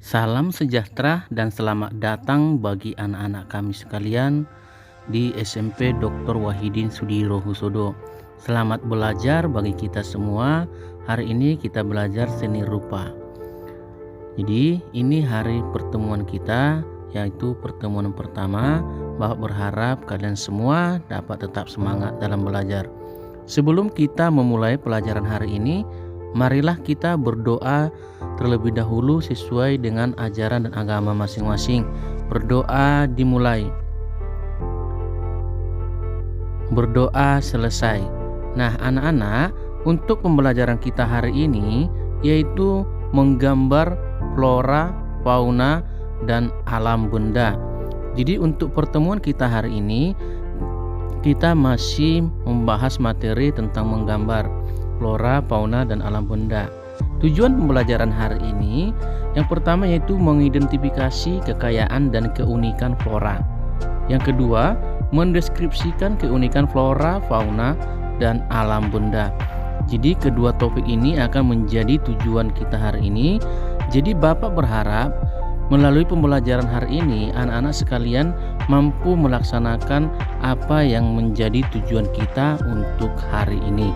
Salam sejahtera dan selamat datang bagi anak-anak kami sekalian di SMP Dr. Wahidin Sudirohusodo. Selamat belajar bagi kita semua. Hari ini kita belajar seni rupa. Jadi ini hari pertemuan kita, yaitu pertemuan pertama. Bapak berharap kalian semua dapat tetap semangat dalam belajar. Sebelum kita memulai pelajaran hari ini, marilah kita berdoa terlebih dahulu sesuai dengan ajaran dan agama masing-masing. Berdoa dimulai. Berdoa selesai. Nah, anak-anak, untuk pembelajaran kita hari ini yaitu menggambar flora, fauna, dan alam benda. Jadi untuk pertemuan kita hari ini kita masih membahas materi tentang menggambar flora, fauna, dan alam benda. Tujuan pembelajaran hari ini yang pertama yaitu mengidentifikasi kekayaan dan keunikan flora. Yang kedua, mendeskripsikan keunikan flora, fauna, dan alam benda. Jadi kedua topik ini akan menjadi tujuan kita hari ini. Jadi Bapak berharap melalui pembelajaran hari ini anak-anak sekalian mampu melaksanakan apa yang menjadi tujuan kita untuk hari ini.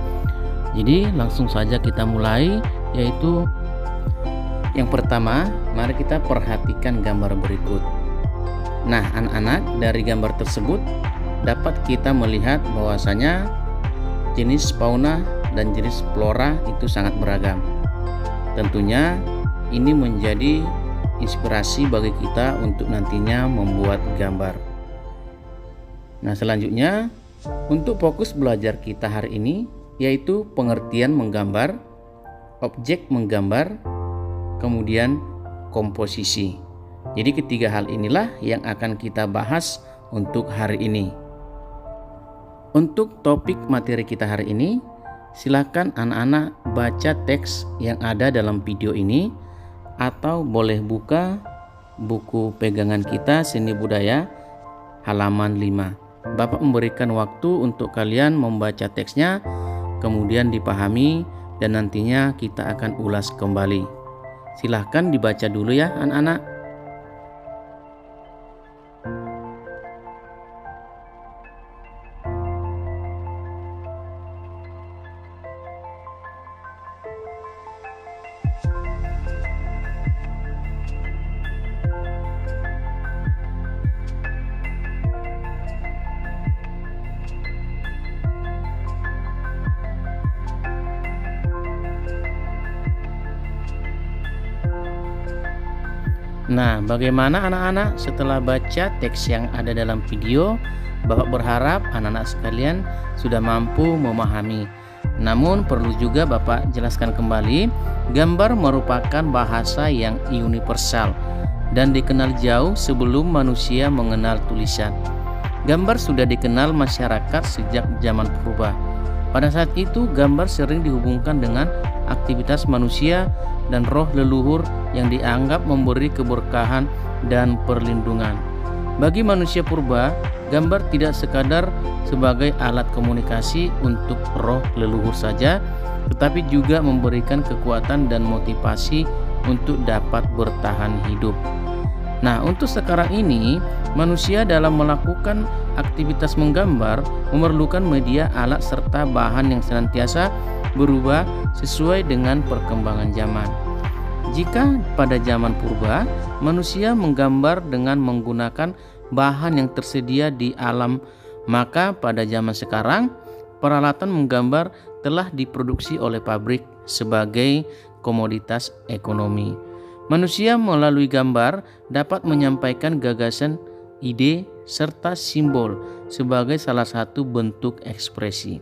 Jadi langsung saja kita mulai, yaitu yang pertama, mari kita perhatikan gambar berikut. Nah, anak-anak, dari gambar tersebut dapat kita melihat bahwasanya jenis fauna dan jenis flora itu sangat beragam. Tentunya ini menjadi inspirasi bagi kita untuk nantinya membuat gambar. Nah, selanjutnya untuk fokus belajar kita hari ini yaitu pengertian menggambar, objek menggambar, kemudian komposisi. Jadi ketiga hal inilah yang akan kita bahas untuk hari ini. Untuk topik materi kita hari ini, silakan anak-anak baca teks yang ada dalam video ini atau boleh buka buku pegangan kita Seni Budaya halaman 5. Bapak memberikan waktu untuk kalian membaca teksnya, kemudian dipahami, dan nantinya kita akan ulas kembali. Silahkan dibaca dulu ya anak-anak. Nah, bagaimana anak-anak setelah baca teks yang ada dalam video? Bapak berharap anak-anak sekalian sudah mampu memahami. Namun perlu juga Bapak jelaskan kembali, gambar merupakan bahasa yang universal dan dikenal jauh sebelum manusia mengenal tulisan. Gambar sudah dikenal masyarakat sejak zaman purba. Pada saat itu gambar sering dihubungkan dengan aktivitas manusia dan roh leluhur yang dianggap memberi keberkahan dan perlindungan. Bagi manusia purba, gambar tidak sekadar sebagai alat komunikasi untuk roh leluhur saja, tetapi juga memberikan kekuatan dan motivasi untuk dapat bertahan hidup. Nah, untuk sekarang ini, manusia dalam melakukan aktivitas menggambar memerlukan media, alat, serta bahan yang senantiasa berubah sesuai dengan perkembangan zaman. Jika pada zaman purba, manusia menggambar dengan menggunakan bahan yang tersedia di alam, maka pada zaman sekarang, peralatan menggambar telah diproduksi oleh pabrik sebagai komoditas ekonomi. Manusia melalui gambar dapat menyampaikan gagasan, ide, serta simbol sebagai salah satu bentuk ekspresi.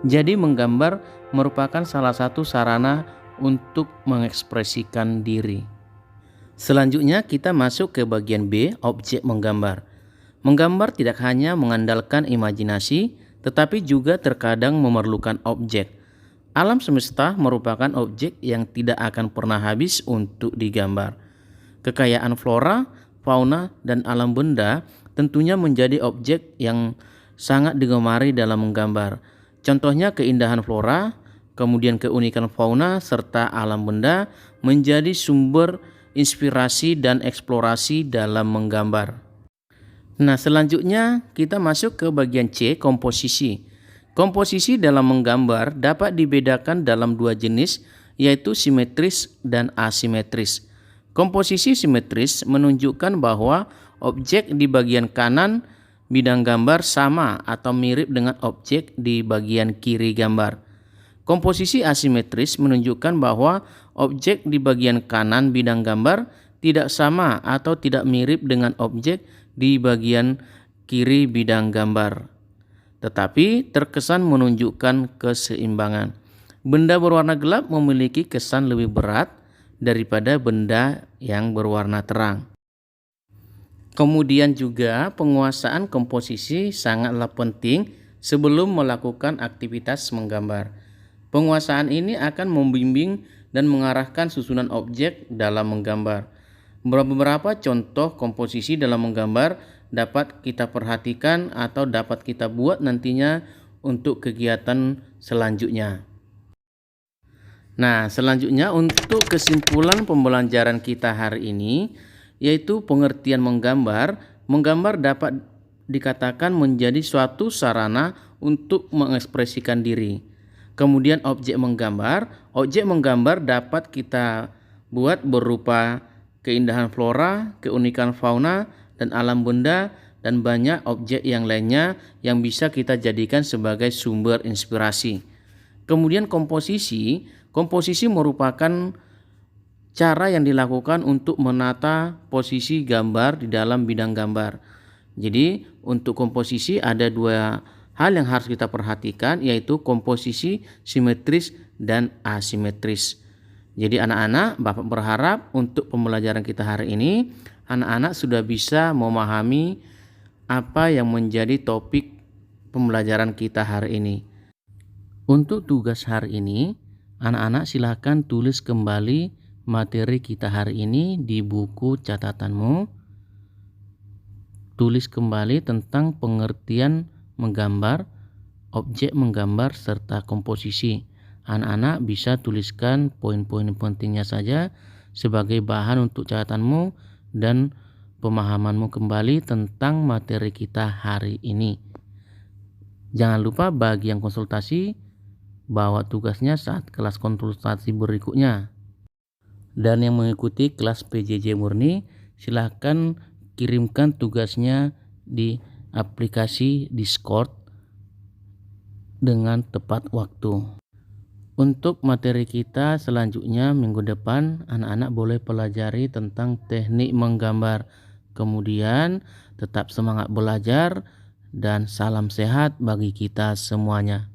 Jadi menggambar merupakan salah satu sarana untuk mengekspresikan diri. Selanjutnya kita masuk ke bagian B, objek menggambar. Menggambar tidak hanya mengandalkan imajinasi, tetapi juga terkadang memerlukan objek. Alam semesta merupakan objek yang tidak akan pernah habis untuk digambar. Kekayaan flora, fauna, dan alam benda tentunya menjadi objek yang sangat digemari dalam menggambar. Contohnya keindahan flora, kemudian keunikan fauna, serta alam benda menjadi sumber inspirasi dan eksplorasi dalam menggambar. Nah, selanjutnya kita masuk ke bagian C, komposisi. Komposisi dalam menggambar dapat dibedakan dalam dua jenis, yaitu simetris dan asimetris. Komposisi simetris menunjukkan bahwa objek di bagian kanan bidang gambar sama atau mirip dengan objek di bagian kiri gambar. Komposisi asimetris menunjukkan bahwa objek di bagian kanan bidang gambar tidak sama atau tidak mirip dengan objek di bagian kiri bidang gambar, tetapi terkesan menunjukkan keseimbangan. Benda berwarna gelap memiliki kesan lebih berat daripada benda yang berwarna terang. Kemudian juga penguasaan komposisi sangatlah penting sebelum melakukan aktivitas menggambar. Penguasaan ini akan membimbing dan mengarahkan susunan objek dalam menggambar. Beberapa contoh komposisi dalam menggambar dapat kita perhatikan atau dapat kita buat nantinya untuk kegiatan selanjutnya. Nah, selanjutnya untuk kesimpulan pembelajaran kita hari ini, yaitu pengertian menggambar. Menggambar dapat dikatakan menjadi suatu sarana untuk mengekspresikan diri. Kemudian objek menggambar dapat kita buat berupa keindahan flora, keunikan fauna, dan alam benda, dan banyak objek yang lainnya yang bisa kita jadikan sebagai sumber inspirasi. Kemudian komposisi merupakan cara yang dilakukan untuk menata posisi gambar di dalam bidang gambar. Jadi untuk komposisi ada dua hal yang harus kita perhatikan, yaitu komposisi simetris dan asimetris. Jadi anak-anak, Bapak berharap untuk pembelajaran kita hari ini, anak-anak sudah bisa memahami apa yang menjadi topik pembelajaran kita hari ini. Untuk tugas hari ini, anak-anak silakan tulis kembali materi kita hari ini di buku catatanmu. Tulis kembali tentang pengertian menggambar, objek menggambar, serta komposisi. Anak-anak bisa tuliskan poin-poin pentingnya saja sebagai bahan untuk catatanmu dan pemahamanmu kembali tentang materi kita hari ini. Jangan lupa bagi yang konsultasi, bawa tugasnya saat kelas konsultasi berikutnya. Dan yang mengikuti kelas PJJ Murni, silahkan kirimkan tugasnya di aplikasi Discord dengan tepat waktu. Untuk materi kita selanjutnya minggu depan, anak-anak boleh pelajari tentang teknik menggambar. Kemudian tetap semangat belajar dan salam sehat bagi kita semuanya.